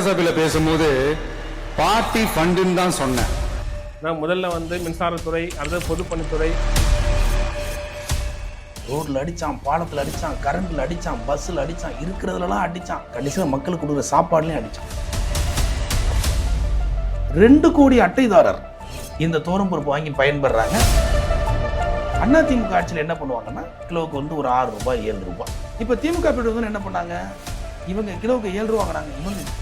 சட்டசபையில் பேசும்போது பார்ட்டி ஃபண்டுன்னு தான் சொன்னேன். நான் முதல்ல மின்சாரத்துறை, அடுத்தது பொதுப்பணித்துறை. ரோட்டில் அடித்தான், பாலத்தில் அடித்தான், கரண்டில் அடித்தான், பஸ்ஸில் அடித்தான், இருக்கிறதுலலாம் அடித்தான். கடைசியில் மக்களுக்கு கொடுக்குற சாப்பாடுலையும் அடித்தான். 2 கோடி அட்டைதாரர் இந்த தோரம்பருப்பு வாங்கி பயன்படுறாங்க. அதிமுக ஆட்சியில் என்ன பண்ணுவாங்கன்னா கிலோவுக்கு ஒரு 6 ரூபாய் 7 ரூபாய். இப்போ திமுக பீரியட் என்ன பண்ணாங்க, இவங்க கிலோவுக்கு 7 ரூபா வாங்கினாங்க.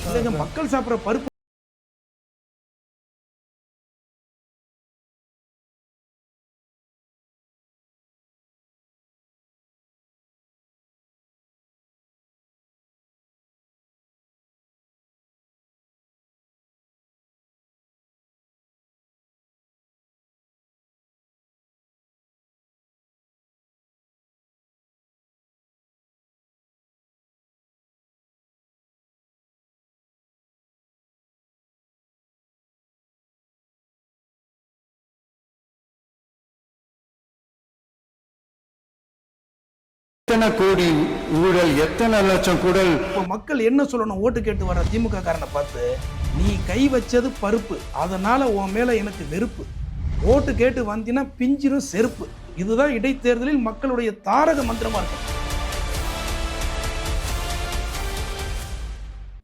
இவங்க மக்கள் சாப்பிட்ற பருப்பு எத்தனை கோடி ஊழல், எத்தனை லட்சம் கூடல். இப்போ மக்கள் என்ன சொல்லணும், ஓட்டு கேட்டு வர திமுக காரனை பார்த்து, நீ கை வச்சது பருப்பு, அதனால உன் மேல எனக்கு வெறுப்பு, ஓட்டு கேட்டு வந்தினா பிஞ்சிரும் செருப்பு. இதுதான் இடைத்தேர்தலில் மக்களுடைய தாரக மந்திரமா இருக்கும்.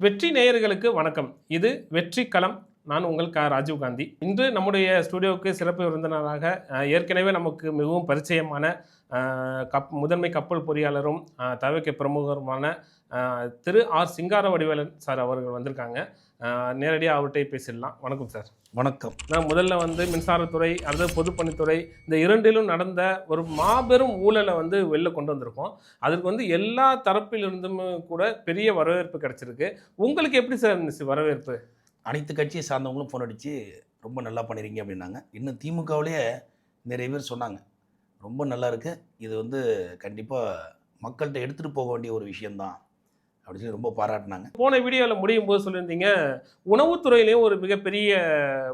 வெற்றி நேயர்களுக்கு வணக்கம். இது வெற்றி களம். நான் உங்கள் ராஜீவ்காந்தி. இன்று நம்முடைய ஸ்டுடியோவுக்கு சிறப்பு விருந்தினராக ஏற்கனவே நமக்கு மிகவும் பரிச்சயமான முதன்மை கப்பல் பொறியாளரும் தவிக்க பிரமுகருமான திரு ஆர் சிங்கார வடிவேலன் சார் அவர்கள் வந்திருக்காங்க. நேரடியாக அவர்கிட்ட பேசிடலாம். வணக்கம் சார். வணக்கம். நான் முதல்ல மின்சாரத்துறை, அடுத்தது பொதுப்பணித்துறை, இந்த இரண்டிலும் நடந்த ஒரு மாபெரும் ஊழலை வெளில கொண்டு வந்திருக்கோம். அதற்கு எல்லா தரப்பிலிருந்தும் கூட பெரிய வரவேற்பு கிடைச்சிருக்கு. உங்களுக்கு எப்படி சார் இருந்துச்சு வரவேற்பு? அனைத்து கட்சியை சார்ந்தவங்களும் ஃபோன் அடித்து ரொம்ப நல்லா பண்ணிடுறீங்க அப்படின்னாங்க. இன்னும் திமுகவிலேயே நிறைய பேர் சொன்னாங்க ரொம்ப நல்லா இருக்குது, இது கண்டிப்பாக மக்கள்கிட்ட எடுத்துகிட்டு போக வேண்டிய ஒரு விஷயந்தான் அப்படின்னு சொல்லி ரொம்ப பாராட்டினாங்க. போன வீடியோவில் முடியும் போது சொல்லியிருந்தீங்க உணவுத்துறையிலையும் ஒரு மிகப்பெரிய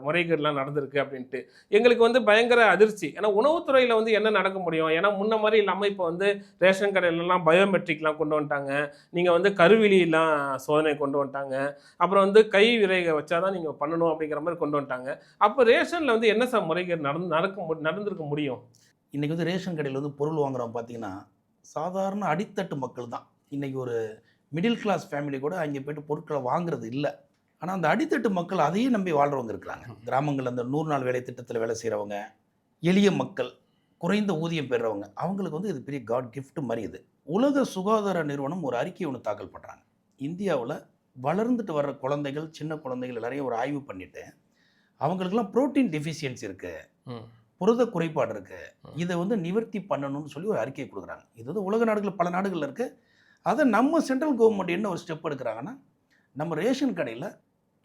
முறைகேடுலாம் நடந்திருக்கு அப்படின்ட்டு. எங்களுக்கு பயங்கர அதிர்ச்சி. ஏன்னா உணவுத்துறையில் என்ன நடக்க முடியும்? ஏன்னா முன்ன மாதிரி இல்லாமல் இப்போ ரேஷன் கடையிலலாம் பயோமெட்ரிக்லாம் கொண்டு வந்துட்டாங்க. நீங்கள் கருவிலிலாம் சோதனை கொண்டு வந்துட்டாங்க. அப்புறம் கை விரைக வச்சா தான் நீங்கள் பண்ணணும் அப்படிங்கிற மாதிரி கொண்டு வந்துட்டாங்க. அப்போ ரேஷனில் என்ன சார் முறைகேடு நடந்திருக்க முடியும்? இன்றைக்கி ரேஷன் கடையில் பொருள் வாங்குறவங்க பார்த்தீங்கன்னா சாதாரண அடித்தட்டு மக்கள் தான். இன்றைக்கி ஒரு மிடில் கிளாஸ் ஃபேமிலி கூட அங்கே போய்ட்டு பொருட்களை வாங்குறது இல்லை. ஆனால் அந்த அடித்தட்டு மக்கள் அதையே நம்பி வாழ்கிறவங்க இருக்கிறாங்க. கிராமங்களில் அந்த 100 நாள் வேலை திட்டத்தில் வேலை செய்கிறவங்க, எளிய மக்கள், குறைந்த ஊதியம் பெறுறவங்க, அவங்களுக்கு இது பெரிய காட் கிஃப்ட் மாதிரி. இது உலக சுகாதார நிறுவனம் ஒரு அறிக்கை ஒன்று தாக்கல் பண்ணுறாங்க. இந்தியாவில் வளர்ந்துட்டு வர்ற குழந்தைகள், சின்ன குழந்தைகள் எல்லாரையும் ஒரு ஆய்வு பண்ணிவிட்டு அவங்களுக்கெல்லாம் புரோட்டீன் டெஃபிஷியன்சி இருக்குது, புரத குறைபாடு இருக்குது, இதை நிவர்த்தி பண்ணணும்னு சொல்லி ஒரு அறிக்கை கொடுக்குறாங்க. இது உலக நாடுகள் பல நாடுகளில் இருக்குது. அதை நம்ம சென்ட்ரல் கவர்மெண்ட் என்ன ஒரு ஸ்டெப் எடுக்கிறாங்கன்னா, நம்ம ரேஷன் கடையில்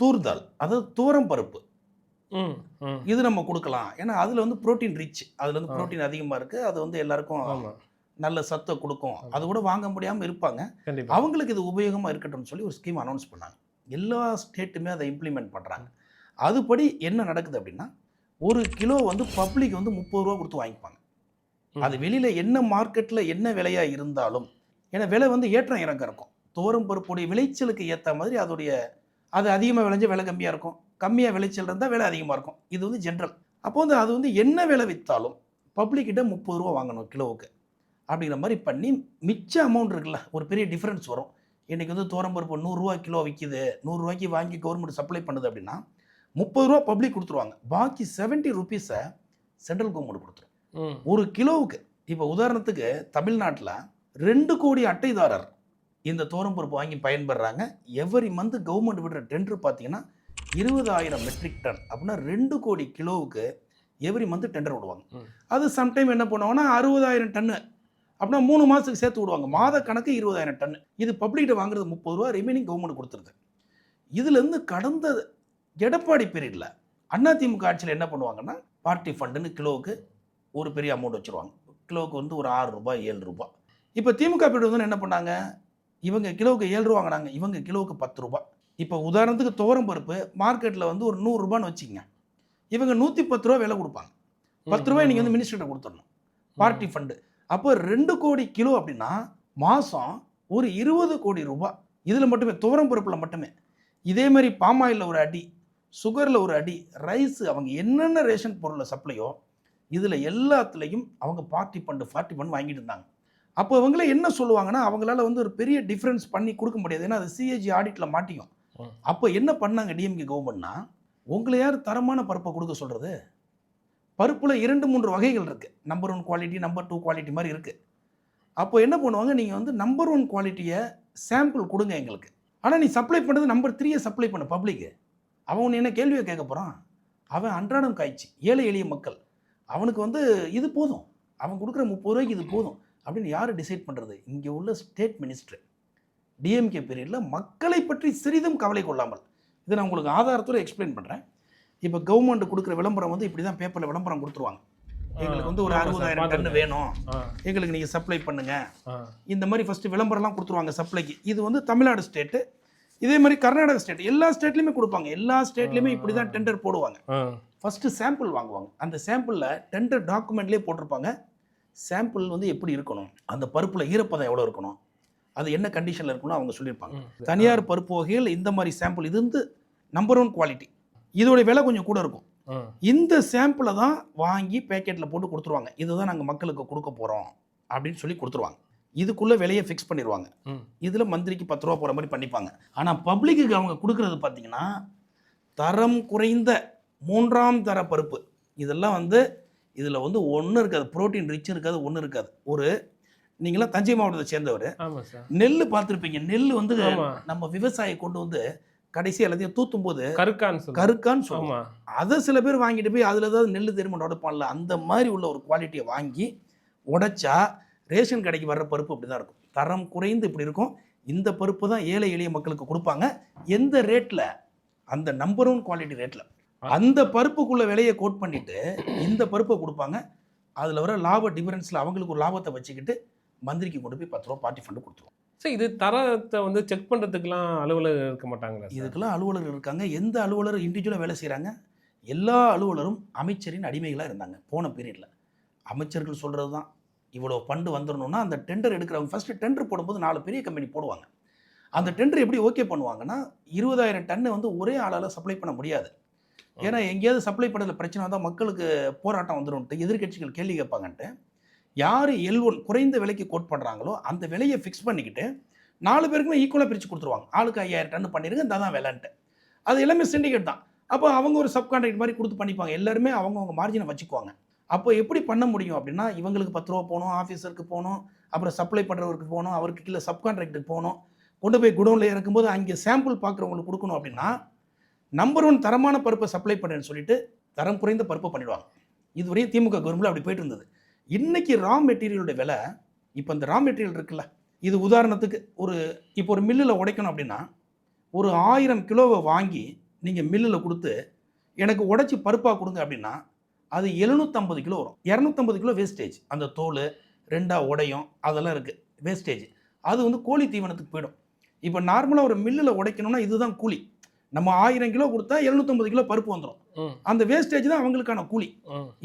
தூர்தால், அதாவது தூரம் பருப்பு, இது நம்ம கொடுக்கலாம். ஏன்னா அதில் புரோட்டீன் ரிச், அதில் புரோட்டீன் அதிகமாக இருக்குது, அது எல்லாருக்கும் நல்ல சத்தை கொடுக்கும். அது கூட வாங்க முடியாமல் இருப்பாங்க, அவங்களுக்கு இது உபயோகமாக இருக்கட்டும்னு சொல்லி ஒரு ஸ்கீம் அனௌன்ஸ் பண்ணாங்க. எல்லா ஸ்டேட்டுமே அதை இம்ப்ளிமெண்ட் பண்ணுறாங்க. அதுபடி என்ன நடக்குது அப்படின்னா, ஒரு கிலோ பப்ளிக் 30 ரூபா கொடுத்து வாங்கிப்பாங்க. அது வெளியில் என்ன மார்க்கெட்டில் என்ன விலையாக இருந்தாலும், ஏன்னா விலை ஏற்றம் இறக்கம் இருக்கும். தோரம் பருப்புடைய விளைச்சலுக்கு ஏற்ற மாதிரி அது அதிகமாக விளைஞ்ச விலை கம்மியாக இருக்கும், கம்மியாக விளைச்சல் இருந்தால் விலை அதிகமாக இருக்கும். இது ஜென்ரல். அப்போ அது என்ன விலை விற்றாலும் பப்ளிக்கிட்ட 30 ரூபா வாங்கணும் கிலோவுக்கு அப்படிங்கிற மாதிரி பண்ணி மிச்ச அமௌண்ட் இருக்குல்ல, ஒரு பெரிய டிஃப்ரென்ஸ் வரும். இன்றைக்கி தோரம் பருப்பு 100 ரூபா கிலோ விற்கிது, 100 ரூபாய்க்கு வாங்கி கவர்மெண்ட் சப்ளை பண்ணுது அப்படின்னா 30 ரூபா பப்ளிக் கொடுத்துருவாங்க. பாக்கி 70 ருபீஸை சென்ட்ரல் கவர்மெண்ட் கொடுத்துரும் ஒரு கிலோவுக்கு. இப்போ உதாரணத்துக்கு தமிழ்நாட்டில் 2 கோடி அட்டைதாரர் இந்த தோரம்பருப்பு வாங்கி பயன்படுறாங்க. எவரி மந்த் கவர்மெண்ட் விடுற டெண்டர் பார்த்தீங்கன்னா 20,000 மெட்ரிக் டன். அப்படின்னா 2 கோடி கிலோவுக்கு எவரி மந்த் டெண்டர் விடுவாங்க. அது சம்டைம் என்ன பண்ணுவாங்கன்னா 60,000 டன்னு, அப்படின்னா 3 மாதத்துக்கு சேர்த்து விடுவாங்க. மாத கணக்கு 20,000 டன்னு. இது பப்ளிக்கிட்ட வாங்குறது 30 ரூபா, ரிமைனிங் கவர்மெண்ட் கொடுத்துருது. இதுலேருந்து கடந்த எடப்பாடி பீரியடில் அதிமுக ஆட்சியில் என்ன பண்ணுவாங்கன்னா, பார்ட்டி ஃபண்டுன்னு கிலோவுக்கு ஒரு பெரிய அமௌண்ட் வச்சுருவாங்க. கிலோவுக்கு ஒரு 6 ரூபாய் 7 ரூபாய். இப்போ திமுக பீரியட் என்ன பண்ணாங்க, இவங்க கிலோவுக்கு 7 ரூபா வாங்கினாங்க, இவங்க கிலோவுக்கு 10 ரூபாய். இப்போ உதாரணத்துக்கு துவரம் பருப்பு மார்க்கெட்டில் ஒரு 100 ரூபான்னு வச்சுக்கங்க, இவங்க 110 ரூபா விலை கொடுப்பாங்க. 10 ரூபாய் நீங்கள் மினிஸ்டர்கிட்ட கொடுத்துடணும் பார்ட்டி ஃபண்டு. அப்போ 2 கோடி கிலோ அப்படின்னா மாதம் ஒரு 20 கோடி ரூபாய் இதில் மட்டுமே, துவரம் பருப்பில் மட்டுமே. இதே மாதிரி பாமாயிலில் ஒரு அடி, சுகரில் ஒரு அடி, ரைஸ், அவங்க என்னென்ன ரேஷன் பொருளை சப்ளையோ இதில் எல்லாத்துலேயும் அவங்க 40 ஃபண்ட் வாங்கிட்டு இருந்தாங்க. அப்போ இவங்களே என்ன சொல்லுவாங்கன்னா, அவங்களால வந்து ஒரு பெரிய டிஃப்ரென்ஸ் பண்ணி கொடுக்க முடியாது, ஏன்னா அது சிஏஜி ஆடிட்டில் மாட்டிக்கும். அப்போ என்ன பண்ணாங்க டிஎம்கே கவர்மெண்ட்னா, உங்களை யார் தரமான பருப்பை கொடுக்க சொல்கிறது? பருப்பில் 2-3 வகைகள் இருக்குது. நம்பர் 1 குவாலிட்டி, நம்பர் 2 குவாலிட்டி மாதிரி இருக்குது. அப்போ என்ன பண்ணுவாங்க, நீங்கள் வந்து நம்பர் 1 குவாலிட்டியை சாம்பிள் கொடுங்க எங்களுக்கு, ஆனால் நீ சப்ளை பண்ணுறது நம்பர் 3 சப்ளை பண்ண பப்ளிக்கு. அவன் ஒன்று என்ன கேள்வியை கேட்க போகிறான்? அவன் அன்றாடம் காய்ச்சி ஏழை எளிய மக்கள், அவனுக்கு வந்து இது போதும், அவன் கொடுக்குற 30 ரூபாய்க்கு இது போதும் அப்படின்னு யார் டிசைட் பண்ணுறது? இங்கே உள்ள ஸ்டேட் மினிஸ்டர் டிஎம்கே பீரியடில் மக்களை பற்றி சிறிதும் கவலை கொள்ளாமல், இதை நான் உங்களுக்கு ஆதாரத்தோடு எக்ஸ்பிளைன் பண்ணுறேன். இப்போ கவர்மெண்ட் கொடுக்குற விளம்பரம் வந்து இப்படி தான் பேப்பரில் விளம்பரம் கொடுத்துருவாங்க. எங்களுக்கு வந்து ஒரு 60,000 டன் வேணும், எங்களுக்கு நீங்கள் சப்ளை பண்ணுங்க, இந்த மாதிரி ஃபஸ்ட்டு விளம்பரம்லாம் கொடுத்துருவாங்க சப்ளைக்கு. இது வந்து தமிழ்நாடு ஸ்டேட்டு, இதே மாதிரி கர்நாடகா ஸ்டேட், எல்லா ஸ்டேட்லையுமே கொடுப்பாங்க. எல்லா ஸ்டேட்லையுமே இப்படி தான் டெண்டர் போடுவாங்க. ஃபஸ்ட்டு சாம்பிள் வாங்குவாங்க. அந்த சாம்பிளில் டெண்டர் டாக்குமெண்ட்லேயே போட்டிருப்பாங்க சாம்பிள் வந்து எப்படி இருக்கணும், அந்த பருப்பில் ஈரப்பதம் எவ்வளோ இருக்கணும், அது என்ன கண்டிஷனில் இருக்கணும் அவங்க சொல்லியிருப்பாங்க. தனியார் பருப்பு வகைகள் இந்த மாதிரி சாம்பிள், இது வந்து நம்பர் 1 குவாலிட்டி, இதோடைய விலை கொஞ்சம் கூட இருக்கும். இந்த சாம்பிளை தான் வாங்கி பேக்கெட்டில் போட்டு கொடுத்துருவாங்க. இதுதான் நாங்கள் மக்களுக்கு கொடுக்க போகிறோம் அப்படின்னு சொல்லி கொடுத்துருவாங்க. இதுக்குள்ளே விலையை ஃபிக்ஸ் பண்ணிடுவாங்க. இதில் மந்திரிக்கு 10 ரூபா போகிற மாதிரி பண்ணிப்பாங்க. ஆனால் பப்ளிக்கு அவங்க கொடுக்குறது பார்த்தீங்கன்னா தரம் குறைந்த 3ஆம் தர பருப்பு. இதெல்லாம் வந்து இதில் வந்து ஒன்றும் இருக்காது, புரோட்டீன் ரிச் இருக்காது, ஒன்றும் இருக்காது. ஒரு நீங்களாம் தஞ்சை மாவட்டத்தை சேர்ந்தவர், நெல் பார்த்துருப்பீங்க. நெல் வந்து நம்ம விவசாயி கொண்டு வந்து கடைசி எல்லாத்தையும் தூத்தும் போது கருக்கான்னு சொல்லுவோம். அதை சில பேர் வாங்கிட்டு போய் அதில் ஏதாவது நெல் தெரியுமா உடைப்பான்ல, அந்த மாதிரி உள்ள ஒரு குவாலிட்டியை வாங்கி உடைச்சா ரேஷன் கடைக்கு வர்ற பருப்பு அப்படி தான் இருக்கும். தரம் குறைந்து இப்படி இருக்கும். இந்த பருப்பு தான் ஏழை எளிய மக்களுக்கு கொடுப்பாங்க. எந்த ரேட்டில்? அந்த நம்பர் 1 குவாலிட்டி ரேட்டில். அந்த பருப்புக்குள்ள விலையை கோட் பண்ணிட்டு இந்த பருப்பை கொடுப்பாங்க. அதில் வர லாப டிஃபரன்ஸில் அவங்களுக்கு ஒரு லாபத்தை வச்சுக்கிட்டு மந்திரிக்கு கொண்டு போய் 10 ரூபா பார்ட்டி ஃபண்டு கொடுத்துருவோம். சரி, இது தரத்தை வந்து செக் பண்ணுறதுக்கெலாம் அலுவலர் இருக்க மாட்டாங்களா? இதுக்கெல்லாம் அலுவலர்கள் இருக்காங்க. எந்த அலுவலர் இண்டிவிஜுவலாக வேலை செய்கிறாங்க? எல்லா அலுவலரும் அமைச்சரின் அடிமைகளாக இருந்தாங்க போன பீரியடில். அமைச்சர்கள் சொல்கிறது தான் இவ்வளோ ஃபண்டு வந்துடணும்னா, அந்த டெண்டர் எடுக்கிறவங்க ஃபஸ்ட்டு டெண்டர் போடும்போது 4 பெரிய கம்பெனி போடுவாங்க. அந்த டெண்டர் எப்படி ஓகே பண்ணுவாங்கன்னா, 20,000 டன்னு வந்து ஒரே ஆளால் சப்ளை பண்ண முடியாது. ஏன்னா எங்கேயாவது சப்ளை பண்ணதில் பிரச்சனை வந்தால் மக்களுக்கு போராட்டம் வந்துடும்ட்டு எதிர்கட்சிகள் கேள்வி கேட்பாங்கன்ட்டு யார் L1 குறைந்த விலைக்கு கோட் பண்ணுறாங்களோ அந்த விலையை ஃபிக்ஸ் பண்ணிக்கிட்டு 4 பேருக்குமே ஈக்குவலாக பிரித்து கொடுத்துருவாங்க. ஆளுக்கு 5,000 டன் பண்ணிடுங்க, இந்த தான் விலைன்ட்டு. அது எல்லாமே சிண்டிகேட் தான். அப்போ அவங்க ஒரு சப்கான்ட்ராக்ட் மாதிரி கொடுத்து பண்ணிப்பாங்க. எல்லாருமே அவங்கவுங்க மார்ஜினை வச்சுக்குவாங்க. அப்போ எப்படி பண்ண முடியும் அப்படின்னா, இவங்களுக்கு 10 ரூபா போகணும், ஆஃபீஸருக்கு போகணும், அப்புறம் சப்ளை பண்ணுறவருக்கு போகணும், அவருக்கு கீழே சப்கான்ட்ராக்டுக்கு போகணும், கொண்டு போய் குடோனில் இறக்கும்போது அங்கே சாம்பிள் பார்க்குறவங்களுக்கு கொடுக்கணும். அப்படின்னா நம்பர் 1 தரமான பருப்பை சப்ளை பண்ணுறேன்னு சொல்லிட்டு தரம் குறைந்த பருப்பை பண்ணிடுவாங்க. இதுவரையும் திமுக கவர்மெண்ட்டில் அப்படி போயிட்டு இருந்தது. இன்றைக்கி ரா மெட்டீரியலோட விலை, இப்போ இந்த ரா மெட்டீரியல் இருக்குல்ல, இது உதாரணத்துக்கு இப்போ ஒரு மில்லில் உடைக்கணும் அப்படின்னா ஒரு 1000 கிலோவை வாங்கி நீங்கள் மில்லில் கொடுத்து எனக்கு உடைச்சி பருப்பாக கொடுங்க அப்படின்னா அது 750 கிலோ வரும். 250 கிலோ வேஸ்டேஜ். அந்த தோல் 2 உடையும் அதெல்லாம் இருக்குது வேஸ்டேஜ். அது வந்து கோழி தீவனத்துக்கு போயிடும். இப்போ நார்மலாக ஒரு மில்லில் உடைக்கணும்னா இதுதான் கூலி. நம்ம 1000 கிலோ கொடுத்தா 750 கிலோ பருப்பு வந்துடும். அந்த வேஸ்டேஜ் தான் அவங்களுக்கான கூலி.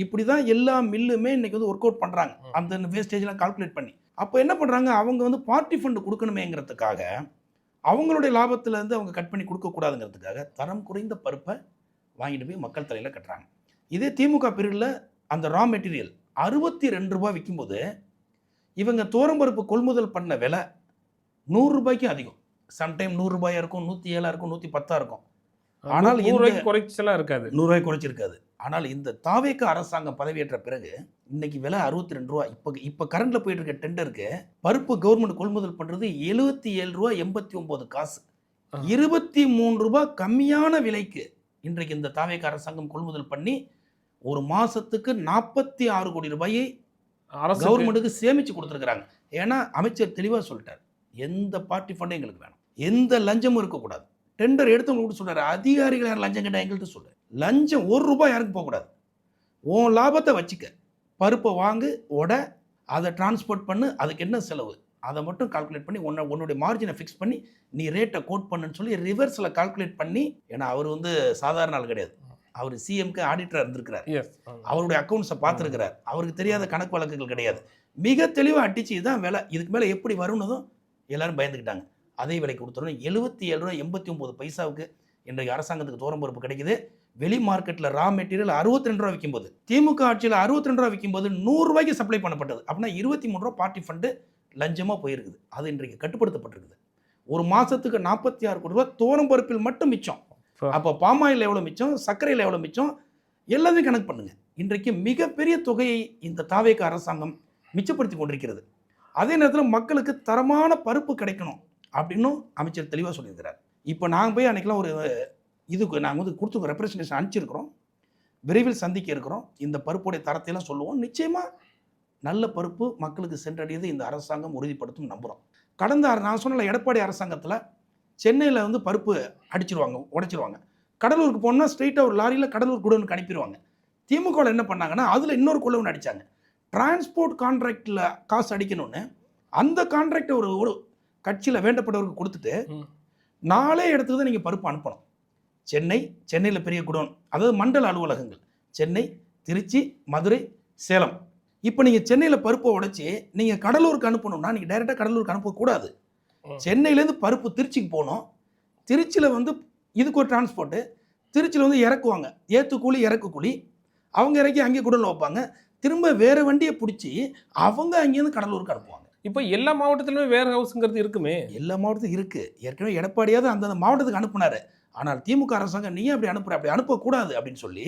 இப்படி தான் எல்லா மில்லுமே இன்னைக்கு வந்து ஒர்க் அவுட் பண்ணுறாங்க, அந்த வேஸ்டேஜ்லாம் கால்குலேட் பண்ணி. அப்போ என்ன பண்ணுறாங்க, அவங்க வந்து பார்ட்டி ஃபண்டு கொடுக்கணுமேங்கிறதுக்காக, அவங்களுடைய லாபத்திலேருந்து அவங்க கட் பண்ணி கொடுக்கக்கூடாதுங்கிறதுக்காக தரம் குறைந்த பருப்பை வாங்கிட்டு போய் மக்கள் தலையில் கட்டுறாங்க. இதே திமுக பீரியடில் அந்த ரா மெட்டீரியல் 62 ரூபாய் விற்கும்போது இவங்க தோரம்பருப்பு கொள்முதல் பண்ண விலை 100 ரூபாய்க்கு அதிகம். சம்டைம் 100 ரூபாயா இருக்கும், 107 இருக்கும், 110 இருக்கும். ஆனால் 100 ரூபாய்க்கு குறைச்சலாம் இருக்காது, 100 ரூபாய் குறைச்சிருக்காது. ஆனால் இந்த தாவேக அரசாங்கம் பதவியேற்ற பிறகு இன்னைக்கு விலை 62 ரூபா. இப்போ கரண்டில் போயிட்டு இருக்க டெண்டருக்கு பருப்பு கவர்மெண்ட் கொள்முதல் பண்ணுறது 77 ரூபா 89 காசு. 23 ரூபாய் கம்மியான விலைக்கு இன்றைக்கு இந்த தாவேக அரசாங்கம் கொள்முதல் பண்ணி ஒரு மாதத்துக்கு 46 கோடி ரூபாயை கவர்மெண்ட்டுக்கு சேமித்து கொடுத்துருக்குறாங்க. ஏன்னா அமைச்சர் தெளிவாக சொல்லிட்டார், எந்த பார்ட்டி ஃபண்டும் எங்களுக்கு வேணும், எந்த லஞ்சமும் இருக்கக்கூடாது. டெண்டர் எடுத்தவங்க சொல்கிறார், அதிகாரிகள் யார் லஞ்சம் கேட்டால் எங்கள்கிட்ட சொல்கிறார், லஞ்சம் 1 ரூபாய் யாருக்கும் போகக்கூடாது, உன் லாபத்தை வச்சுக்க, பருப்பை வாங்கு, அதை டிரான்ஸ்போர்ட் பண்ணு, அதுக்கு என்ன செலவு அதை மட்டும் கால்குலேட் பண்ணி உன்னுடைய மார்ஜினை ஃபிக்ஸ் பண்ணி நீ ரேட்டை கோட் பண்ணுன்னு சொல்லி ரிவர்ஸில் கால்குலேட் பண்ணி. ஏன்னா அவர் வந்து சாதாரண ஆள் கிடையாது, அவர் சிஎம்க்கு ஆடிட்டராக இருந்திருக்கிறார், அவருடைய அக்கௌண்ட்ஸை பார்த்துருக்கிறார், அவருக்கு தெரியாத கணக்கு வழக்குகள் கிடையாது. மிக தெளிவாக அடிச்சு இதுதான் விலை, இதுக்கு மேலே எப்படி வரும்னதும் எல்லாரும் பயந்துக்கிட்டாங்க. அதே விலைக்கு கொடுத்துறோம். 77 ரூபா 89 பைசாவுக்கு இன்றைக்கு அரசாங்கத்துக்கு துவரம் பருப்பு கிடைக்குது. வெளி மார்க்கெட்டில் ரா மெட்டீரியல் 62 ரூபா விற்கும்போது, திமுக ஆட்சியில் 62 ரூபா விற்கும்போது 100 ரூபாய்க்கு சப்ளை பண்ணப்பட்டது. அப்படின்னா 23 ரூபா பார்ட்டி ஃபண்டு லஞ்சமாக போயிருக்குது. அது இன்றைக்கு கட்டுப்படுத்தப்பட்டிருக்குது. ஒரு மாதத்துக்கு 46 கோடி ரூபா துவரம் பருப்பில் மட்டும் மிச்சம். அப்போ பாமாயில் எவ்வளோ மிச்சம், சர்க்கரையில் எவ்வளோ மிச்சம், எல்லாத்தையும் கணக்கு பண்ணுங்க. இன்றைக்கு மிகப்பெரிய தொகையை இந்த தாவேக அரசாங்கம் மிச்சப்படுத்தி கொண்டிருக்கிறது. அதே நேரத்தில் மக்களுக்கு தரமான பருப்பு கிடைக்கணும் அப்படின்னும் அமைச்சர் தெளிவாக சொல்லியிருக்கிறார். இப்போ நாங்கள் போய் அன்றைக்கெலாம் ஒரு இதுக்கு நாங்கள் வந்து கொடுத்து ரெப்ரசன்டேஷன் அனுப்பிச்சிருக்கிறோம். விரைவில் சந்திக்க இருக்கிறோம். இந்த பருப்புடைய தரத்தையெல்லாம் சொல்லுவோம். நிச்சயமாக நல்ல பருப்பு மக்களுக்கு சென்றடையது இந்த அரசாங்கம் உறுதிப்படுத்தும் நம்புகிறோம். கடந்த நான் சொன்ன எடப்பாடி அரசாங்கத்தில் சென்னையில் வந்து பருப்பு அடிச்சிருவாங்க, உடைச்சிருவாங்க. கடலூருக்கு போனால் ஸ்ட்ரெயிட்டாக ஒரு லாரியில் கடலூர் குடோனுக்கு அனுப்பிடுவாங்க. திமுகவில் என்ன பண்ணாங்கன்னா அதில் இன்னொரு குடோன் அடித்தாங்க. டிரான்ஸ்போர்ட் கான்ட்ராக்டில் காசு அடிக்கணும்னு அந்த கான்ட்ராக்டை ஒரு கட்சியில் வேண்டப்பட்டவருக்கு கொடுத்துட்டு நாளே இடத்துக்கு தான் நீங்கள் பருப்பு அனுப்பணும். சென்னையில் பெரிய குடோன், அதாவது மண்டல அலுவலகங்கள் சென்னை, திருச்சி, மதுரை, சேலம். இப்போ நீங்கள் சென்னையில் பருப்பை உடைச்சி நீங்கள் கடலூருக்கு அனுப்பணும்னா நீங்கள் டைரெக்டாக கடலூருக்கு அனுப்பக்கூடாது. சென்னையிலேருந்து பருப்பு திருச்சிக்கு போகணும். திருச்சியில் வந்து இதுக்கு ஒரு டிரான்ஸ்போர்ட்டு, திருச்சியில் வந்து இறக்குவாங்க, ஏற்று கூலி இறக்கு கூலி, அவங்க இறக்கி அங்கே குடோனில் வைப்பாங்க. திரும்ப வேறு வண்டியை பிடிச்சி அவங்க அங்கேருந்து கடலூருக்கு அனுப்புவாங்க. இப்போ எல்லா மாவட்டத்திலுமே வேர் ஹவுஸுங்கிறது இருக்குமே. எல்லா மாவட்டத்துக்கும் இருக்குது. ஏற்கனவே எடப்பாடியாவது அந்தந்த மாவட்டத்துக்கு அனுப்புனார். ஆனால் திமுக அரசாங்கம் நீ அப்படி அனுப்புகிற, அப்படி அனுப்பக்கூடாது அப்படின்னு சொல்லி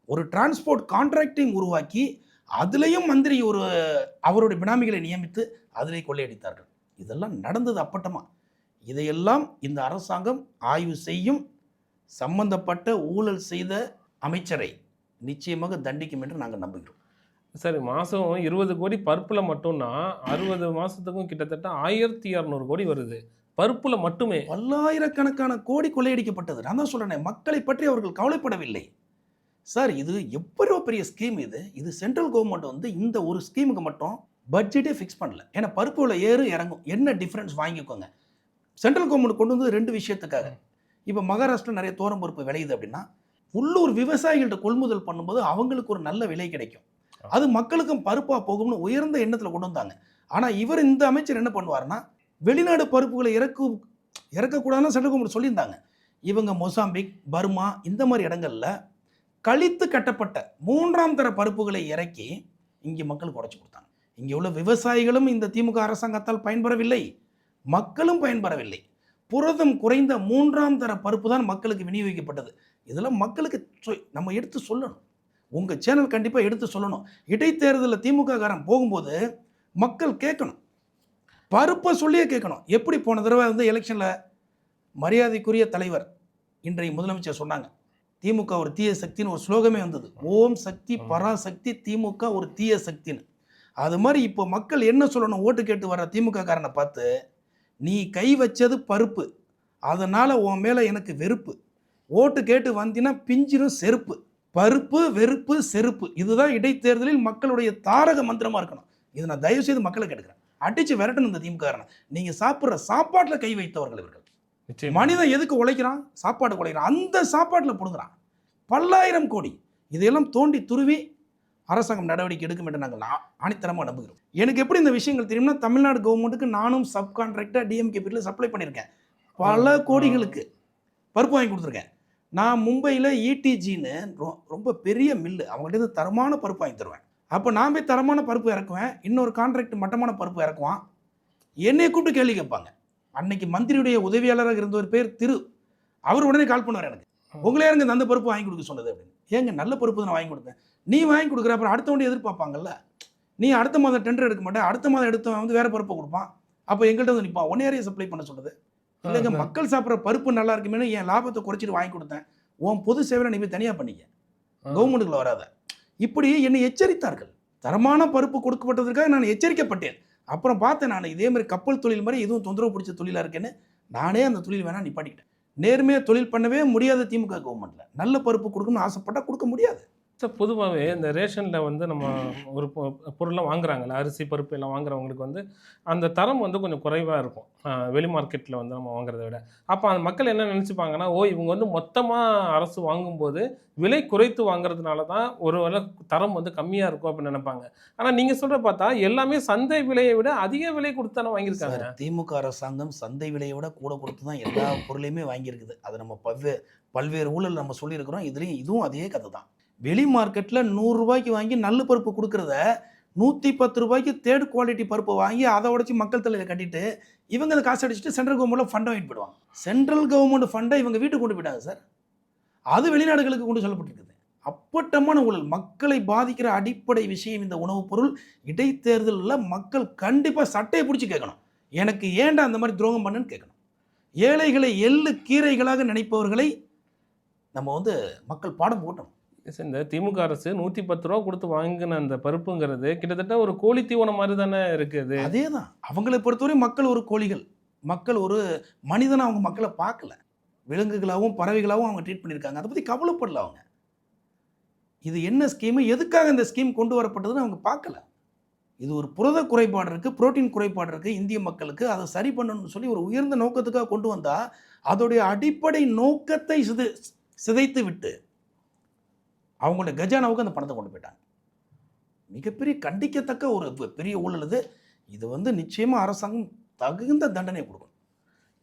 ஒரு டிரான்ஸ்போர்ட் கான்ட்ராக்டையும் உருவாக்கி அதுலேயும் மந்திரி அவருடைய பினாமிகளை நியமித்து அதிலே கொள்ளையடித்தார்கள். இதெல்லாம் நடந்தது அப்பட்டமாக. இதையெல்லாம் இந்த அரசாங்கம் ஆய்வு செய்யும். சம்பந்தப்பட்ட ஊழல் செய்த அமைச்சரை நிச்சயமாக தண்டிக்கும் என்று நாங்கள் நம்புகிறோம். சரி, மாதம் 20 கோடி பருப்பில் மட்டும்னா 60 மாதத்துக்கும் கிட்டத்தட்ட 1200 கோடி வருது பருப்பில் மட்டுமே. பல்லாயிரக்கணக்கான கோடி கொள்ளையடிக்கப்பட்டது. நான் தான் சொல்கிறேன், மக்களை பற்றி அவர்கள் கவலைப்படவில்லை சார். இது எவ்வளோ பெரிய ஸ்கீம் இது சென்ட்ரல் கவர்மெண்ட் வந்து இந்த ஒரு ஸ்கீமுக்கு மட்டும் பட்ஜெட்டே ஃபிக்ஸ் பண்ணல. ஏன்னா பருப்புல இறங்கும் என்ன டிஃப்ரென்ஸ் வாங்கிக்கோங்க. சென்ட்ரல் கவர்மெண்ட் கொண்டு வந்து 2 விஷயத்துக்காக. இப்போ மகாராஷ்டிரா நிறைய தோரம் பருப்பு விளையுது அப்படின்னா உள்ளூர் விவசாயிகள்கிட்ட கொள்முதல் பண்ணும்போது அவங்களுக்கு ஒரு நல்ல விலை கிடைக்கும். அது மக்களுக்கும் பருப்பாக போகும்னு உயர்ந்த எண்ணத்தில் கொண்டு வந்தாங்க. ஆனால் இந்த அமைச்சர் என்ன பண்ணுவார்னா வெளிநாடு பருப்புகளை இறக்கக்கூடாதுன்னு சென்ட்ரல் கவர்மெண்ட் சொல்லியிருந்தாங்க. இவங்க மொசாம்பிக், பர்மா இந்த மாதிரி இடங்கள்ல கழித்து கட்டப்பட்ட 3ஆம் தர பருப்புகளை இறக்கி இங்கே மக்களுக்கு உடைச்சு கொடுத்தாங்க. இங்கே உள்ள விவசாயிகளும் இந்த திமுக அரசாங்கத்தால் பயன்பெறவில்லை, மக்களும் பயன்பெறவில்லை. புரதம் குறைந்த 3ஆம் தர பருப்பு தான் மக்களுக்கு விநியோகிக்கப்பட்டது. இதெல்லாம் மக்களுக்கு நம்ம எடுத்து சொல்லணும். உங்கள் சேனல் கண்டிப்பாக எடுத்து சொல்லணும். இடைத்தேர்தலில் திமுக காரன் போகும்போது மக்கள் கேட்கணும், பருப்பை சொல்லியே கேட்கணும். எப்படி போன தடவை வந்து எலெக்ஷனில் மரியாதைக்குரிய தலைவர் இன்றைய முதலமைச்சர் சொன்னாங்க, திமுக ஒரு தீய சக்தின்னு ஒரு ஸ்லோகமே வந்தது. ஓம் சக்தி பராசக்தி, திமுக ஒரு தீய சக்தின்னு. அது மாதிரி இப்போ மக்கள் என்ன சொல்லணும், ஓட்டு கேட்டு வர திமுக காரனை பார்த்து, நீ கை வச்சது பருப்பு, அதனால் உன் மேலே எனக்கு வெறுப்பு, ஓட்டு கேட்டு வந்தினா பிஞ்சிரும் செருப்பு, பருப்பு வெறுப்பு செருப்பு. இதுதான் இடைத்தேர்தலில் மக்களுடைய தாரக மந்திரமாக இருக்கணும். இதை நான் தயவு செய்து மக்களை கேட்குறேன். அடித்து விரட்டணும் இந்த திமுக காரனை. நீங்கள் சாப்பிட்ற சாப்பாட்டில் கை வைத்தவர்கள் இவர்கள். மனிதன் எதுக்கு உழைக்கிறான்? சாப்பாடு உழைக்கிறான். அந்த சாப்பாட்டில் போடுங்கிறான் பல்லாயிரம் கோடி. இதையெல்லாம் தோண்டி துருவி அரசாங்கம் நடவடிக்கை எடுக்கும் என்று நாங்கள் ஆணித்தரமாக நம்புகிறோம். எனக்கு எப்படி இந்த விஷயங்கள் தெரியும்னா, தமிழ்நாடு கவர்மெண்ட்டுக்கு நானும் சப்கான்ட்ராக்டாக டிஎம்கே பீரியடில் சப்ளை பண்ணியிருக்கேன். பல கோடிகளுக்கு பருப்பு வாங்கி கொடுத்துருக்கேன். நான் மும்பையில் இடிஜின்னு ரொம்ப பெரிய மில்லு, அவங்கள்ட்ட தரமான பருப்பு வாங்கி தருவேன். அப்போ நான் போய் தரமான பருப்பு இறக்குவேன், இன்னொரு கான்ட்ராக்ட் மட்டமான பருப்பு இறக்குவான். என்னையை கூப்பிட்டு கேள்வி கேட்பாங்க. அன்னைக்கு மந்திரியுடைய உதவியாளராக இருந்த ஒரு பேர் திரு, அவர் உடனே கால் பண்ணுவார் எனக்கு, உங்களே இருங்க அந்த பருப்பு வாங்கி கொடுக்க சொன்னது அப்படின்னு. ஏங்க நல்ல பருப்பு தான் வாங்கி கொடுத்தேன். நீ வாங்கி கொடுக்குற, அப்புறம் அடுத்த வண்டி எதிர்பார்ப்பாங்கல்ல. நீ அடுத்த மாதம் டெண்டர் எடுக்க மாட்டேன், அடுத்த மாதம் எடுத்தவன் வந்து வேறு பருப்பை கொடுப்பான். அப்போ எங்கள்கிட்ட வந்து நிற்பான், ஒன் ஏரியா சப்ளை பண்ண சொல்லுது. இல்லைங்க, மக்கள் சாப்பிட்ற பருப்பு நல்லா இருக்குமேனு என் லாபத்தை குறைச்சிட்டு வாங்கி கொடுத்தேன். உன் பொது சேவையை நீ போய் தனியாக பண்ணிக்க, கவர்மெண்ட்டுக்குள்ள வராத. இப்படி என்னை எச்சரித்தார்கள். தரமான பருப்பு கொடுக்கப்பட்டதற்காக நான் எச்சரிக்கப்பட்டேன். அப்புறம் பார்த்தேன், நான் இதே மாதிரி கப்பல் தொழில் மாதிரி எதுவும் தொந்தரவு பிடிச்ச தொழிலாக இருக்கேன்னு நானே அந்த தொழில் வேணால் நிப்பாட்டிக்கிட்டேன். நேர்மையாக தொழில் பண்ணவே முடியாத திமுக கவர்மெண்ட்டில் நல்ல பருப்பு கொடுக்கணும்னு ஆசைப்பட்டால் கொடுக்க முடியாது. சார் பொதுவாகவே இந்த ரேஷனில் வந்து நம்ம ஒரு பொருள்லாம் வாங்குறாங்கல்ல, அரிசி பருப்பு எல்லாம் வாங்குறவங்களுக்கு வந்து அந்த தரம் வந்து கொஞ்சம் குறைவாக இருக்கும் வெளி மார்க்கெட்டில் வந்து நம்ம வாங்குறத விட. அப்போ அந்த மக்கள் என்ன நினச்சிப்பாங்கன்னா, ஓ இவங்க வந்து மொத்தமாக அரசு வாங்கும்போது விலை குறைத்து வாங்குறதுனால தான் ஒரு வேளை தரம் வந்து கம்மியாக இருக்கும் அப்படின்னு நினைப்பாங்க. ஆனால் நீங்கள் சொல்கிற பார்த்தா எல்லாமே சந்தை விலையை விட அதிக விலை கொடுத்து தானே வாங்கியிருக்காங்க. சார், திமுக அரசாங்கம் சந்தை விலையை விட கூட கொடுத்து தான் எல்லா பொருளையுமே வாங்கியிருக்குது. அது நம்ம பல்வேறு ஊழல் நம்ம சொல்லியிருக்கிறோம். இதுவும் அதே கதை தான். வெளி மார்க்கெட்டில் 100 ரூபாய்க்கு வாங்கி நல்ல பருப்பு கொடுக்குறத 110 ரூபாய்க்கு தேர்ட் குவாலிட்டி பருப்பை வாங்கி அதை உடச்சி மக்கள் தலையில் கட்டிட்டு இவங்க அதை காசு அடிச்சுட்டு சென்ட்ரல் கவர்மெண்ட்டில் ஃபண்டை வாங்கிட்டு போயிடுவாங்க. சென்ட்ரல் கவர்மெண்ட் ஃபண்டை இவங்க வீட்டுக்கு கொண்டு போயிட்டாங்க சார். அது வெளிநாடுகளுக்கு கொண்டு சொல்லப்பட்டிருக்குது. அப்பட்டமான ஊழல். மக்களை பாதிக்கிற அடிப்படை விஷயம் இந்த உணவுப் பொருள். இடைத்தேர்தலில் மக்கள் கண்டிப்பாக சட்டையை பிடிச்சி கேட்கணும், எனக்கு ஏன்டா அந்த மாதிரி துரோகம் பண்ணுன்னு கேட்கணும். ஏழைகளை எள்ளு கீரைகளாக நினைப்பவர்களை நம்ம வந்து மக்கள் பாடம் போட்டணும். இந்த திமுக அரசு 110 ரூபா கொடுத்து வாங்கின அந்த பருப்புங்கிறது கிட்டத்தட்ட ஒரு கோழி தீவனம் மாதிரி தானே இருக்குது. அதே தான். அவங்களை பொறுத்தவரை மக்கள் ஒரு கோழிகள். மக்கள் ஒரு மனிதனை அவங்க மக்களை பார்க்கல. விலங்குகளாகவும் பறவைகளாகவும் அவங்க ட்ரீட் பண்ணியிருக்காங்க. அதை பற்றி கவலைப்படல அவங்க. இது என்ன ஸ்கீமு, எதுக்காக இந்த ஸ்கீம் கொண்டு வரப்பட்டதுன்னு அவங்க பார்க்கல. இது ஒரு புரத குறைபாடு இருக்குது, புரோட்டீன் குறைபாடு இருக்குது இந்திய மக்களுக்கு, அதை சரி பண்ணணும்னு சொல்லி ஒரு உயர்ந்த நோக்கத்துக்காக கொண்டு வந்தால் அதோடைய அடிப்படை நோக்கத்தை சிதைத்து விட்டு அவங்களோட கஜானாவுக்கு அந்த பணத்தை கொண்டு போயிட்டாங்க. மிகப்பெரிய கண்டிக்கத்தக்க ஒரு பெரிய ஊழல் இது. இது வந்து நிச்சயமாக அரசாங்கம் தகுந்த தண்டனை கொடுக்கும்.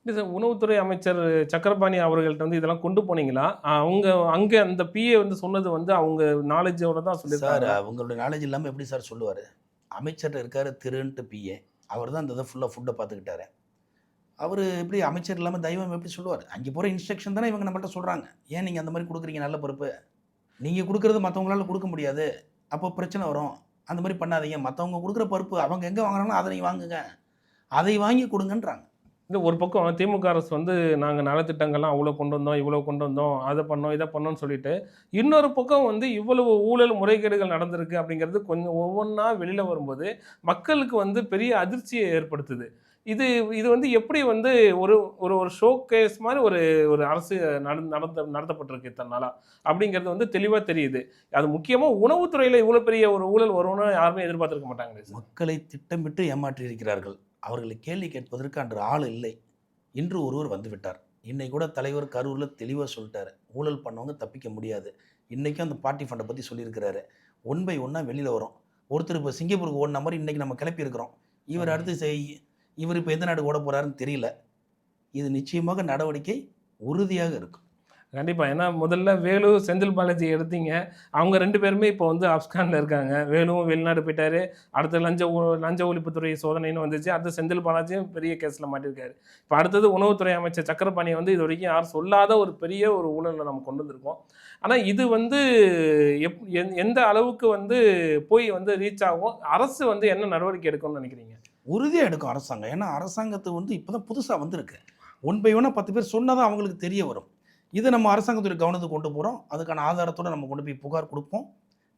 இல்லை சார், உணவுத்துறை அமைச்சர் சக்கரபாணி அவர்கள்ட்ட வந்து இதெல்லாம் கொண்டு போனீங்களா? அவங்க அங்கே அந்த பிஏ வந்து சொன்னது வந்து அவங்க நாலேஜோட தான் சொல்லியிருக்காரு. சார், அவங்களோட நாலேஜ் இல்லாமல் எப்படி சார் சொல்லுவார்? அமைச்சர் இருக்கார் திருன்ட்டு பிஏ, அவர் தான் இந்த இதை ஃபுல்லாக ஃபுட்டை பார்த்துக்கிட்டாரு. அவர் எப்படி அமைச்சர் இல்லாமல் தெய்வம் எப்படி சொல்லுவார்? அங்கே போகிற இன்ஸ்ட்ரக்ஷன் தானே இவங்க நம்மள்ட்ட சொல்கிறாங்க. ஏன் நீங்கள் அந்த மாதிரி கொடுக்குறீங்க நல்ல பொறுப்பு? நீங்கள் கொடுக்குறது மற்றவங்களால கொடுக்க முடியாது, அப்போ பிரச்சனை வரும். அந்த மாதிரி பண்ணாதீங்க. மற்றவங்க கொடுக்குற பருப்பு அவங்க எங்கே வாங்குறாங்களோ அதை நீங்கள் வாங்குங்க, அதை வாங்கி கொடுங்கன்றாங்க. இந்த ஒரு பக்கம் திமுக அரசு வந்து நாங்கள் நலத்திட்டங்கள்லாம் அவ்வளோ கொண்டு வந்தோம், இவ்வளோ கொண்டு வந்தோம், அதை பண்ணோம், இதை பண்ணோம்னு சொல்லிட்டு, இன்னொரு பக்கம் வந்து இவ்வளவு ஊழல் முறைகேடுகள் நடந்திருக்கு அப்படிங்கிறது கொஞ்சம் ஒவ்வொன்றா வெளியில் வரும்போது மக்களுக்கு வந்து பெரிய அதிர்ச்சியை ஏற்படுத்துது. இது இது வந்து எப்படி வந்து ஒரு ஒரு ஒரு ஷோ கேஸ் மாதிரி ஒரு ஒரு அரசு நடத்தப்பட்டிருக்கு இத்தனை நாளா அப்படிங்கிறது வந்து தெளிவாக தெரியுது. அது முக்கியமாக உணவுத்துறையில் இவ்வளோ பெரிய ஒரு ஊழல் வரும்னு யாருமே எதிர்பார்த்துருக்க மாட்டாங்களே. மக்களை திட்டமிட்டு ஏமாற்றி இருக்கிறார்கள். அவர்களை கேள்வி கேட்பதற்கு அன்று ஆள் இல்லை. இன்று ஒருவர் வந்துவிட்டார். இன்னைக்கு கூட தலைவர் கரூரில் தெளிவாக சொல்லிட்டாரு, ஊழல் பண்ணவங்க தப்பிக்க முடியாது. இன்றைக்கும் அந்த பார்ட்டி ஃபண்டை பற்றி சொல்லியிருக்கிறாரு. 1 by 1 வெளியில் வரும். ஒருத்தர் இப்போ சிங்கப்பூருக்கு ஓடின மாதிரி இன்றைக்கி நம்ம கிளப்பியிருக்கிறோம். இவர் அடுத்து இவர் இப்போ எந்த நாடு ஓட போகிறாருன்னு தெரியல. இது நிச்சயமாக நடவடிக்கை உறுதியாக இருக்கும். கண்டிப்பாக. ஏன்னா முதல்ல வேலு செந்தில் பாலாஜி எடுத்தீங்க, அவங்க 2 பேருமே இப்போ வந்து அப்ஸ்கானில் இருக்காங்க. வேலுவும் வெளிநாடு போயிட்டாரு. அடுத்து லஞ்ச ஒழிப்புத்துறை சோதனைன்னு வந்துச்சு. அடுத்து செந்தில் பாலாஜியும் பெரிய கேஸில் மாட்டியிருக்காரு. இப்போ அடுத்தது உணவுத்துறை அமைச்சர் சக்கரபாணி வந்து இது வரைக்கும் யாரும் சொல்லாத ஒரு பெரிய ஒரு ஊழலை நம்ம கொண்டு வந்திருக்கோம். ஆனால் இது வந்து எந்த அளவுக்கு வந்து போய் வந்து ரீச் ஆகும், அரசு வந்து என்ன நடவடிக்கை எடுக்கணும்னு நினைக்கிறீங்க? உறுதியாக எடுக்கும் அரசாங்கம். ஏன்னா அரசாங்கத்தை வந்து இப்போ தான் புதுசாக வந்திருக்கு. 1 by 1 10 பேர் சொன்னால் தான் அவங்களுக்கு தெரிய வரும். இதை நம்ம அரசாங்கத்துடைய கவனத்துக்கு கொண்டு போகிறோம். அதுக்கான ஆதாரத்தோடு நம்ம கொண்டு போய் புகார் கொடுப்போம்.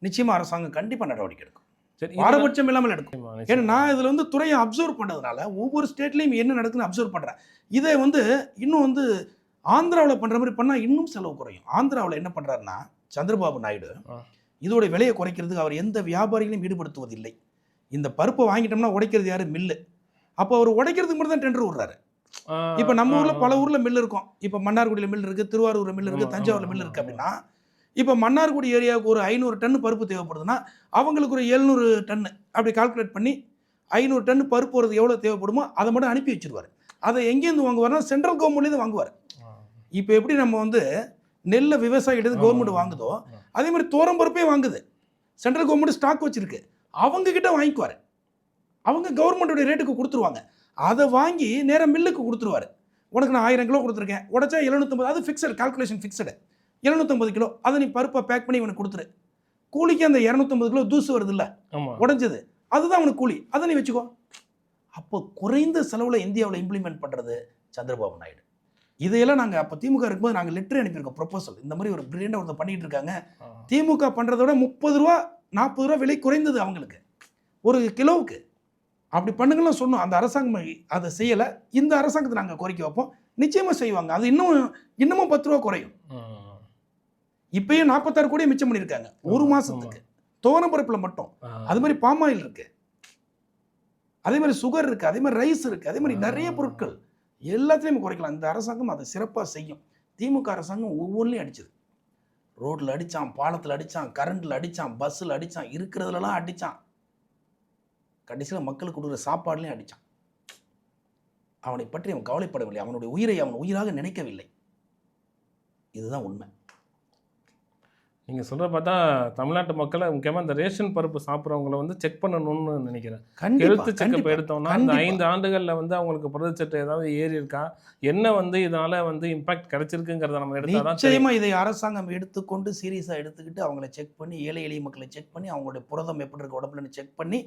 நிச்சயமாக அரசாங்கம் கண்டிப்பாக நடவடிக்கை எடுக்கும். சரி, பாரபட்சம் இல்லாமல் எடுக்கும். ஏன்னா நான் இதில் வந்து துறையை அப்சர்வ் பண்ணதுனால ஒவ்வொரு ஸ்டேட்லேயும் என்ன நடக்குதுன்னு அப்சர்வ் பண்ணுறேன். இதை வந்து இன்னும் வந்து ஆந்திராவில் பண்ணுற மாதிரி பண்ணால் இன்னும் செலவு குறையும். ஆந்திராவில் என்ன பண்ணுறாருன்னா சந்திரபாபு நாயுடு இதோடைய விலையை குறைக்கிறதுக்கு அவர் எந்த வியாபாரிகளையும் ஈடுபடுத்துவதில்லை. இந்த பருப்பை வாங்கிட்டோம்னா உடைக்கிறது யார்? மில்லு. அப்போ அவர் உடைக்கிறதுக்கு மட்டும் தான் டெண்டர் விடுறாரு. இப்போ நம்ம ஊரில் பல ஊரில் மில் இருக்கும். இப்போ மன்னார்குடியில் மில் இருக்குது, திருவாரூரில் மில் இருக்குது, தஞ்சாவூரில் மில் இருக்குது. அப்படின்னா இப்போ மன்னார்குடி ஏரியாவுக்கு ஒரு 500 டன் பருப்பு தேவைப்படுதுன்னா அவங்களுக்கு ஒரு 700 டன் அப்படி கால்குலேட் பண்ணி 500 டன் பருப்பு வரது எவ்வளோ தேவைப்படுமோ அதை மட்டும் அனுப்பி வச்சுருவார். அதை எங்கேருந்து வாங்குவார்னா சென்ட்ரல் கவர்மெண்ட்லேருந்து வாங்குவார். இப்போ எப்படி நம்ம வந்து நெல்லை விவசாயி எடுத்து கவர்மெண்ட் வாங்குதோ அதே மாதிரி தோரம் பருப்பே வாங்குது. சென்ட்ரல் கவர்மெண்ட் ஸ்டாக் வச்சுருக்கு, அவங்கக்கிட்ட வாங்கிக்குவார். அவங்க கவர்மெண்ட்டுடைய ரேட்டுக்கு கொடுத்துருவாங்க. அதை வாங்கி நேராக மில்லுக்கு கொடுத்துருவார். உனக்கு நான் 1000 கிலோ கொடுத்துருக்கேன், உடச்சா 750, அது ஃபிக்ஸடு கால்குலேஷன், ஃபிக்ஸடு 750 கிலோ. அதை நீ பருப்பை பேக் பண்ணி இவனுக்கு கொடுத்துரு. கூலிக்கு அந்த 250 கிலோ தூசு வருது இல்லை உடஞ்சது, அதுதான் அவனுக்கு கூலி, அதை நீ வச்சுக்கோ. அப்போ குறைந்த செலவில் இந்தியாவில் இம்ப்ளிமெண்ட் பண்ணுறது சந்திரபாபு நாயுடு. இதையெல்லாம் நாங்கள் அப்போ திமுக இருக்கும்போது நாங்கள் லெட்டர் அனுப்பியிருக்கோம், ப்ரொபோசல். இந்த மாதிரி ஒரு பிரில்லியண்டாக ஒருத்தர் பண்ணிகிட்டு இருக்காங்க. திமுக பண்ணுறத விட 30 ரூபா 40 ரூபா விலை குறைந்தது அவங்களுக்கு ஒரு கிலோவுக்கு. அப்படி பண்ணுங்கள்லாம் சொன்னோம். அந்த அரசாங்கம் அதை செய்யலை. இந்த அரசாங்கத்தை நாங்கள் கோரிக்கை வைப்போம், நிச்சயமாக செய்வாங்க. அது இன்னமும் 10 ரூபா குறையும். இப்பயும் 46 கோடியை மிச்சம் பண்ணியிருக்காங்க ஒரு மாசத்துக்கு துவரம் பருப்புல மட்டும். அது மாதிரி பாமாயில் இருக்கு, அதே மாதிரி சுகர் இருக்கு, அதே மாதிரி ரைஸ் இருக்கு, அதே மாதிரி நிறைய பொருட்கள் எல்லாத்துலேயும் குறைக்கலாம். இந்த அரசாங்கம் அதை சிறப்பாக செய்யும். திமுக அரசாங்கம் ஒவ்வொன்றிலையும் அடிச்சது. ரோட்டில் அடித்தான், பாலத்தில் அடித்தான், கரண்டில் அடித்தான், பஸ்ஸில் அடித்தான், இருக்கிறதுலலாம் அடித்தான், கடைசியில் மக்களுக்கு கொடுக்குற சாப்பாடுலையும் அடித்தான். அவனை பற்றி அவன் கவலைப்படவில்லை, அவனுடைய உயிரை அவன் உயிராக நினைக்கவில்லை. இதுதான் உண்மை. நீங்கள் சொல்கிற பார்த்தா தமிழ்நாட்டு மக்களை முக்கியமாக இந்த ரேஷன் பருப்பு சாப்பிட்றவங்கள வந்து செக் பண்ணணும்னு நினைக்கிறேன். ஹெல்த் செக்அப் எடுத்தோம்னா அந்த 5 ஆண்டுகளில் வந்து அவங்களுக்கு புரதச்சத்து ஏதாவது ஏறி இருக்கா, என்ன வந்து இதனால வந்து இம்பாக்ட் கிடைச்சிருக்குங்கிறத நம்ம எடுத்தால் தான் நிச்சயமா இதை அரசாங்கம் எடுத்துக்கொண்டு சீரியஸாக எடுத்துக்கிட்டு அவங்கள செக் பண்ணி, ஏழை எளிய மக்களை செக் பண்ணி, அவங்களுடைய புரதம் எப்படி இருக்க உடம்புலன்னு செக் பண்ணி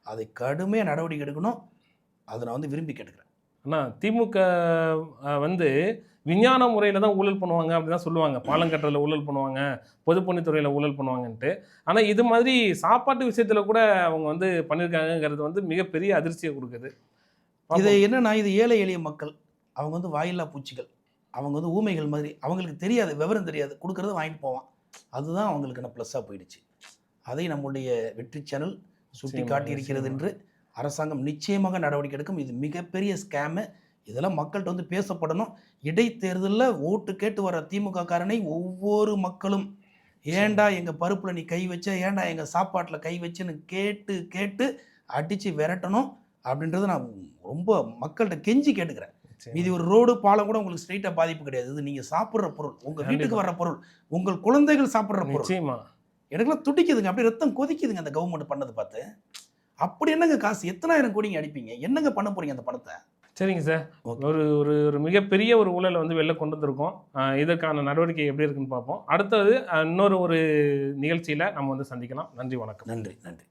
அதை கடுமையாக நடவடிக்கை எடுக்கணும். அதை நான் வந்து விரும்பி கேட்டுக்கிறேன். ஆனால் திமுக வந்து விஞ்ஞான முறையில் தான் ஊழல் பண்ணுவாங்க அப்படி தான் சொல்லுவாங்க. பாலம் கட்டுறதுல ஊழல் பண்ணுவாங்க, பொதுப்பணித்துறையில் ஊழல் பண்ணுவாங்கன்ட்டு. ஆனால் இது மாதிரி சாப்பாட்டு விஷயத்தில் கூட அவங்க வந்து பண்ணியிருக்காங்கங்கிறது வந்து மிகப்பெரிய அதிர்ச்சியை கொடுக்குது. இது என்னன்னா, இது ஏழை எளிய மக்கள், அவங்க வந்து வாயில்லா பூச்சிகள், அவங்க வந்து ஊமைகள் மாதிரி, அவங்களுக்கு தெரியாது, விவரம் தெரியாது, கொடுக்கறத வாங்கிட்டு போவான். அதுதான் அவங்களுக்கான ப்ளஸ்ஸாக போயிடுச்சு. அதை நம்முடைய வெற்றி சேனல் சுட்டி காட்டியிருக்கிறது என்று அரசாங்கம் நிச்சயமாக நடவடிக்கை எடுக்கும். இது மிகப்பெரிய ஸ்கேமு. இதெல்லாம் மக்கள்கிட்ட வந்து பேசப்படணும். இடைத்தேர்தலில் ஓட்டு கேட்டு வர திமுக காரனை ஒவ்வொரு மக்களும் ஏண்டா எங்கள் பருப்பில் நீ கை வச்ச, ஏண்டா எங்கள் சாப்பாட்டில் கை வச்சுன்னு கேட்டு கேட்டு அடித்து விரட்டணும் அப்படின்றத நான் ரொம்ப மக்கள்கிட்ட கெஞ்சி கேட்டுக்கிறேன். இது ஒரு ரோடு பாலம் கூட உங்களுக்கு ஸ்ட்ரெயிட்டாக பாதிப்பு கிடையாது. இது நீங்கள் சாப்பிட்ற பொருள், உங்கள் வீட்டுக்கு வர்ற பொருள், உங்கள் குழந்தைகள் சாப்பிட்ற பொருள். எனக்குலாம் துடிக்குதுங்க, அப்படியே ரத்தம் கொதிக்குதுங்க அந்த கவர்மெண்ட் பண்ணது பார்த்து. அப்படி என்னங்க காசு, எத்தனாயிரம் கோடிங்க அடிப்பீங்க, என்னங்க பண்ண போறீங்க அந்த பணத்தை? சரிங்க சார், ஒரு ஒரு ஒரு மிகப்பெரிய ஒரு ஊழலை வந்து வெளில கொண்டு வந்திருக்கோம். இதற்கான நடவடிக்கை எப்படி இருக்குன்னு பார்ப்போம். அடுத்தது இன்னொரு ஒரு நிகழ்ச்சியில் நம்ம வந்து சந்திக்கலாம். நன்றி, வணக்கம். நன்றி.